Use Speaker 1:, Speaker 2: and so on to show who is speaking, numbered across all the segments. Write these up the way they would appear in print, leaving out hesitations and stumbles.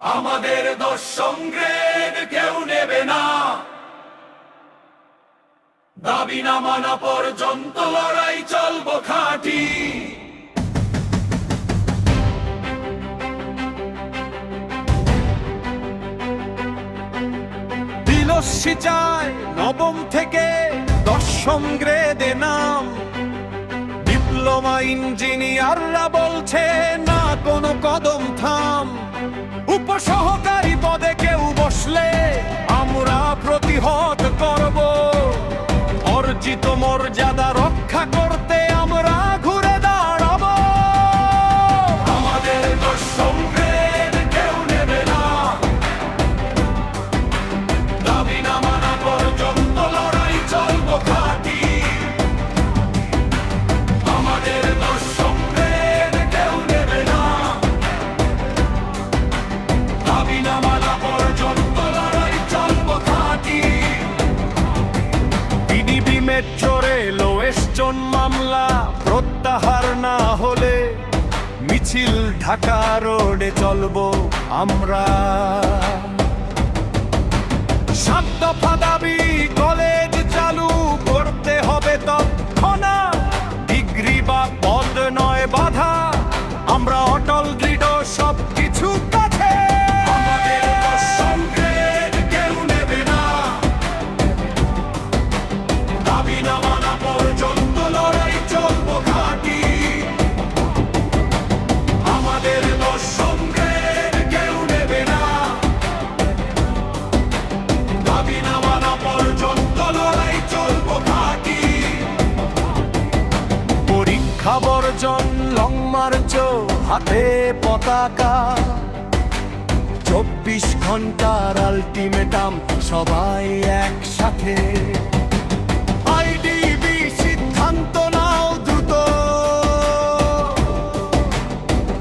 Speaker 1: আমাদের দোষ সংগ্রেড কেউ নেবে না, দাবি না মানা পর্যন্ত লড়াই চলবো খাঁটি।
Speaker 2: দিলস্যি চায় নবম থেকে দশম গ্রেডে নাম, ডিপ্লোমা ইঞ্জিনিয়াররা বলছে না কোনো কদম থাম। উপসহকারী পদে কেউ বসলে আমরা প্রতিহত করব, অর্জিত মর্যাদা রক্ষা করতে আমরা ঘুরে দাঁড়াবো।
Speaker 1: আমাদের দোষ সংগ্রেড কেউ নেবে না, দাবি না মানা পর্যন্ত লড়াই চলবো খাঁটি। আমাদের দোষ সংগ্রেড কেউ নেবে না, দাবি না মানা পর্যন্ত লড়াই চলবো খাঁটি।
Speaker 2: পিডিবি মেট্রোরে লোয়েস্টন মামলা প্রত্যাহার না হলে মিছিল ঢাকা রোডে চলবো আমরা। 7 দফা দাবি কলেজ চালু করতে হবে তৎক্ষণাৎ, ডিগ্রি বা পদ নয় বাধা, আমরা অটল দৃঢ় সব কিছু কাছে।
Speaker 1: আমাদের দোষ সংগ্রেড কেউ নেবে না, দাবি না মানা পর্যন্ত লড়াই চলবো খাঁটি। আমাদের দোষ সংগ্রেড কেউ নেবে না, দাবি না মানা পর্যন্ত লড়াই চলবো খাঁটি।
Speaker 2: পরীক্ষা বর্জন, লং মার্চ, হাতে পতাকা, 24 ঘন্টার আলটিমেটাম, সবাই একসাথে। আইডিবি সিদ্ধান্ত নাও দ্রুত,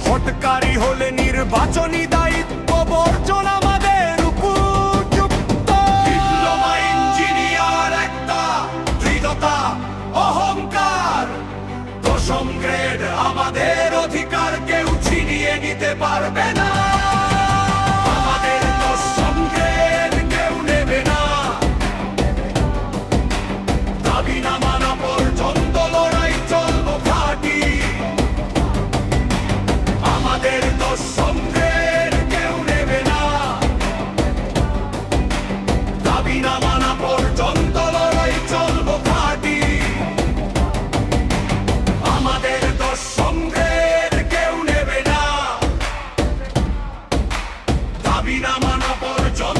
Speaker 2: হটকারী হলে নির্বাচনী দায়িত্ব বর্জন আমাদের উপযুক্ত।
Speaker 1: ডিপ্লোমা ইঞ্জিনিয়ার একটা দৃঢ়তা অহংকার, দশম গ্রেড আমাদের অধিকার কেউ ছিনিয়ে নিতে পারবে না। আমাদের দশম গ্রেড কেউ নেবে না, দাবি না মানা পর্যন্ত লড়াই চলবো খাঁটি। আমাদের দশম গ্রেড কেউ নেবে না, দাবি না মানা পর্যন্ত লড়াই চলবো খাঁটি। আমাদের দোষ সংগ্রেড কেউ নেবে না, দাবি না মানা পর্যন্ত